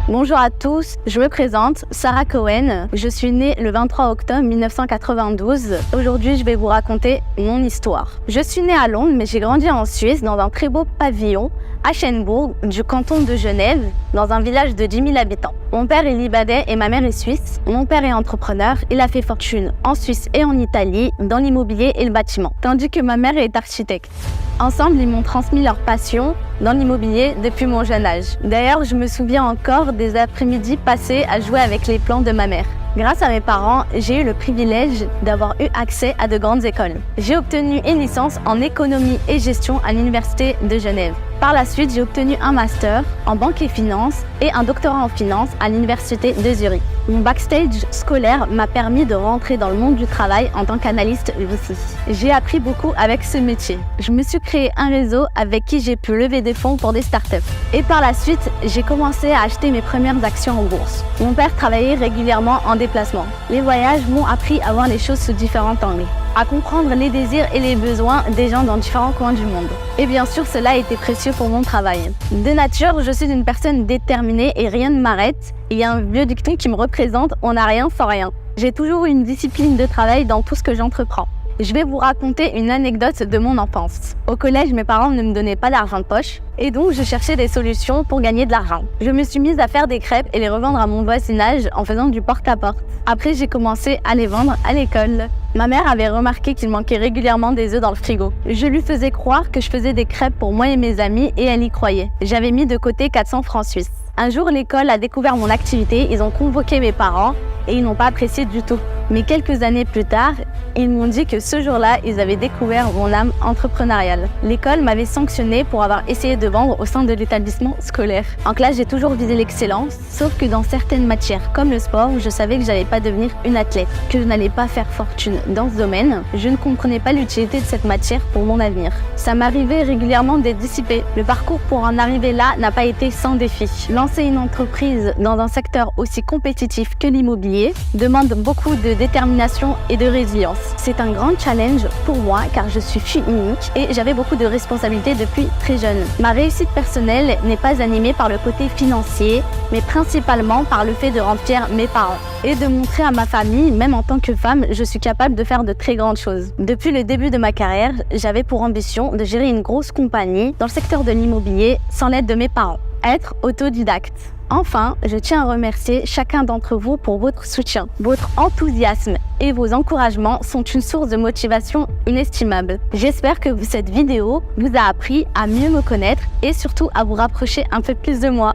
Bonjour à tous, je me présente, Sarah Cohen. Je suis née le 23 octobre 1992. Aujourd'hui, je vais vous raconter mon histoire. Je suis née à Londres, mais j'ai grandi en Suisse dans un très beau pavillon à Schönbourg, du canton de Genève, dans un village de 10 000 habitants. Mon père est libanais et ma mère est suisse. Mon père est entrepreneur, il a fait fortune en Suisse et en Italie, dans l'immobilier et le bâtiment, tandis que ma mère est architecte. Ensemble, ils m'ont transmis leur passion dans l'immobilier depuis mon jeune âge. D'ailleurs, je me souviens encore des après-midi passés à jouer avec les plans de ma mère. Grâce à mes parents, j'ai eu le privilège d'avoir eu accès à de grandes écoles. J'ai obtenu une licence en économie et gestion à l'Université de Genève. Par la suite, j'ai obtenu un master en banque et finance et un doctorat en finance à l'Université de Zurich. Mon backstage scolaire m'a permis de rentrer dans le monde du travail en tant qu'analyste aussi. J'ai appris beaucoup avec ce métier. Je me suis créé un réseau avec qui j'ai pu lever des fonds pour des startups. Et par la suite, j'ai commencé à acheter mes premières actions en bourse. Mon père travaillait régulièrement en déplacement. Les voyages m'ont appris à voir les choses sous différents angles, à comprendre les désirs et les besoins des gens dans différents coins du monde. Et bien sûr, cela a été précieux pour mon travail. De nature, je suis une personne déterminée et rien ne m'arrête. Il y a un vieux dicton qui me représente, on n'a rien sans rien. J'ai toujours une discipline de travail dans tout ce que j'entreprends. Je vais vous raconter une anecdote de mon enfance. Au collège, mes parents ne me donnaient pas d'argent de poche et donc je cherchais des solutions pour gagner de l'argent. Je me suis mise à faire des crêpes et les revendre à mon voisinage en faisant du porte-à-porte. Après, j'ai commencé à les vendre à l'école. Ma mère avait remarqué qu'il manquait régulièrement des œufs dans le frigo. Je lui faisais croire que je faisais des crêpes pour moi et mes amis et elle y croyait. J'avais mis de côté 400 francs suisses. Un jour, l'école a découvert mon activité, ils ont convoqué mes parents et ils n'ont pas apprécié du tout. Mais quelques années plus tard, ils m'ont dit que ce jour-là, ils avaient découvert mon âme entrepreneuriale. L'école m'avait sanctionnée pour avoir essayé de vendre au sein de l'établissement scolaire. En classe, j'ai toujours visé l'excellence, sauf que dans certaines matières, comme le sport, je savais que j'allais pas devenir une athlète, que je n'allais pas faire fortune dans ce domaine. Je ne comprenais pas l'utilité de cette matière pour mon avenir. Ça m'arrivait régulièrement d'être dissipée. Le parcours pour en arriver là n'a pas été sans défi. Lancer une entreprise dans un secteur aussi compétitif que l'immobilier demande beaucoup de détermination et de résilience. C'est un grand challenge pour moi car je suis fille unique et j'avais beaucoup de responsabilités depuis très jeune. Ma réussite personnelle n'est pas animée par le côté financier, mais principalement par le fait de rendre fiers mes parents et de montrer à ma famille, même en tant que femme, je suis capable de faire de très grandes choses. Depuis le début de ma carrière, j'avais pour ambition de gérer une grosse compagnie dans le secteur de l'immobilier sans l'aide de mes parents. Être autodidacte. Enfin, je tiens à remercier chacun d'entre vous pour votre soutien. Votre enthousiasme et vos encouragements sont une source de motivation inestimable. J'espère que cette vidéo vous a appris à mieux me connaître et surtout à vous rapprocher un peu plus de moi.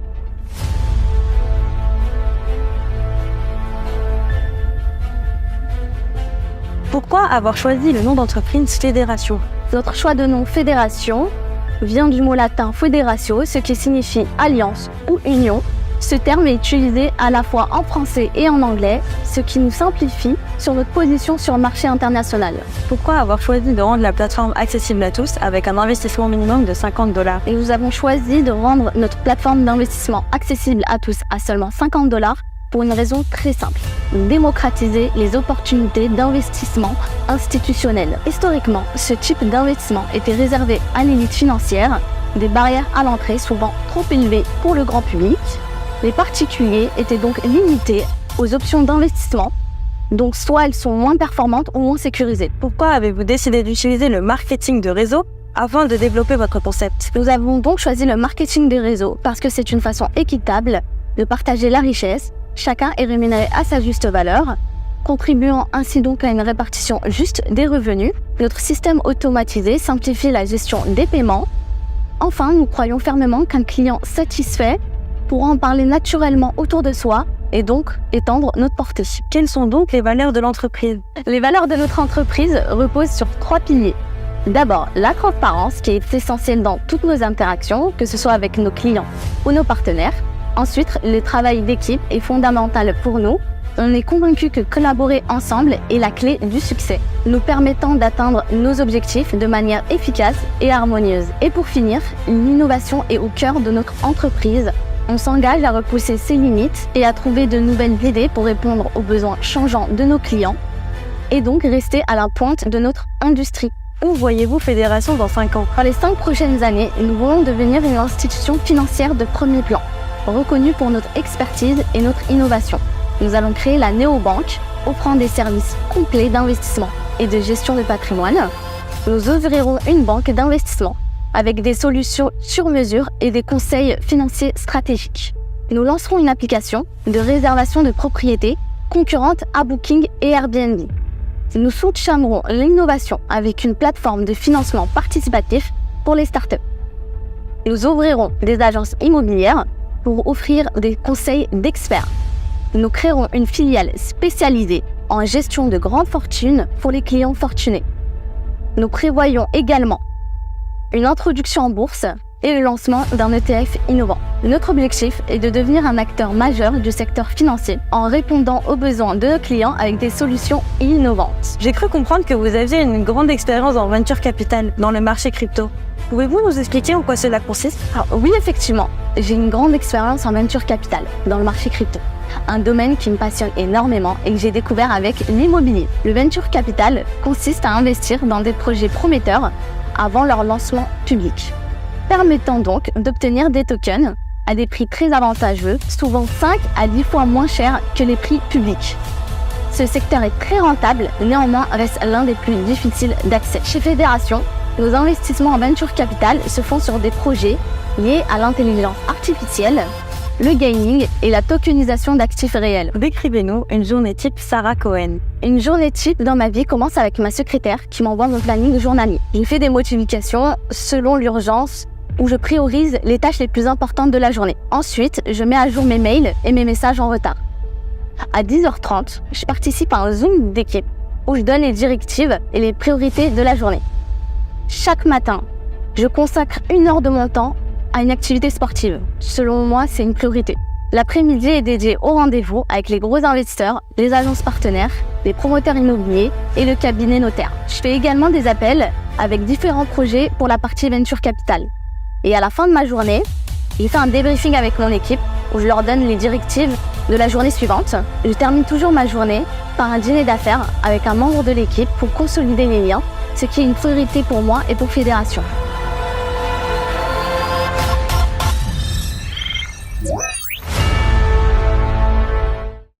Pourquoi avoir choisi le nom d'entreprise Fédération? Notre choix de nom Fédération vient du mot latin Foederatio, ce qui signifie alliance ou union. Ce terme est utilisé à la fois en français et en anglais, ce qui nous simplifie sur notre position sur le marché international. Pourquoi avoir choisi de rendre la plateforme accessible à tous avec un investissement minimum de 50 $? Et nous avons choisi de rendre notre plateforme d'investissement accessible à tous à seulement 50 $ pour une raison très simple. Démocratiser les opportunités d'investissement institutionnel. Historiquement, ce type d'investissement était réservé à l'élite financière, des barrières à l'entrée souvent trop élevées pour le grand public. Les particuliers étaient donc limités aux options d'investissement, donc soit elles sont moins performantes ou moins sécurisées. Pourquoi avez-vous décidé d'utiliser le marketing de réseau afin de développer votre concept? Nous avons donc choisi le marketing des réseaux parce que c'est une façon équitable de partager la richesse. Chacun est rémunéré à sa juste valeur, contribuant ainsi donc à une répartition juste des revenus. Notre système automatisé simplifie la gestion des paiements. Enfin, nous croyons fermement qu'un client satisfait pourra en parler naturellement autour de soi et donc étendre notre portée. Quelles sont donc les valeurs de l'entreprise? Les valeurs de notre entreprise reposent sur 3 piliers. D'abord, la transparence qui est essentielle dans toutes nos interactions, que ce soit avec nos clients ou nos partenaires. Ensuite, le travail d'équipe est fondamental pour nous. On est convaincu que collaborer ensemble est la clé du succès, nous permettant d'atteindre nos objectifs de manière efficace et harmonieuse. Et pour finir, l'innovation est au cœur de notre entreprise. On s'engage à repousser ses limites et à trouver de nouvelles idées pour répondre aux besoins changeants de nos clients et donc rester à la pointe de notre industrie. Où voyez-vous Fédération dans 5 ans? Dans les 5 prochaines années, nous voulons devenir une institution financière de premier plan. reconnue pour notre expertise et notre innovation. Nous allons créer la néobanque, offrant des services complets d'investissement et de gestion de patrimoine. Nous ouvrirons une banque d'investissement avec des solutions sur mesure et des conseils financiers stratégiques. Nous lancerons une application de réservation de propriétés concurrente à Booking et Airbnb. Nous soutiendrons l'innovation avec une plateforme de financement participatif pour les startups. Nous ouvrirons des agences immobilières pour offrir des conseils d'experts. Nous créerons une filiale spécialisée en gestion de grandes fortunes pour les clients fortunés. Nous prévoyons également une introduction en bourse et le lancement d'un ETF innovant. Notre objectif est de devenir un acteur majeur du secteur financier en répondant aux besoins de nos clients avec des solutions innovantes. J'ai cru comprendre que vous aviez une grande expérience en venture capital dans le marché crypto. Pouvez-vous nous expliquer en quoi cela consiste? Alors, oui, effectivement, j'ai une grande expérience en venture capital dans le marché crypto. Un domaine qui me passionne énormément et que j'ai découvert avec l'immobilier. Le venture capital consiste à investir dans des projets prometteurs avant leur lancement public, permettant donc d'obtenir des tokens à des prix très avantageux, souvent 5 à 10 fois moins chers que les prix publics. Ce secteur est très rentable, néanmoins reste l'un des plus difficiles d'accès. Chez Fédération, nos investissements en venture capital se font sur des projets liés à l'intelligence artificielle, le gaming et la tokenisation d'actifs réels. Décrivez-nous une journée type Sarah Cohen. Une journée type dans ma vie commence avec ma secrétaire qui m'envoie mon planning journalier. Je fais des modifications selon l'urgence où je priorise les tâches les plus importantes de la journée. Ensuite, je mets à jour mes mails et mes messages en retard. À 10h30, je participe à un Zoom d'équipe où je donne les directives et les priorités de la journée. Chaque matin, je consacre 1 heure de mon temps à une activité sportive. Selon moi, c'est une priorité. L'après-midi est dédié au rendez-vous avec les gros investisseurs, les agences partenaires, les promoteurs immobiliers et le cabinet notaire. Je fais également des appels avec différents projets pour la partie venture capital. Et à la fin de ma journée, je fais un débriefing avec mon équipe où je leur donne les directives de la journée suivante. Je termine toujours ma journée par un dîner d'affaires avec un membre de l'équipe pour consolider les liens, ce qui est une priorité pour moi et pour Fédération.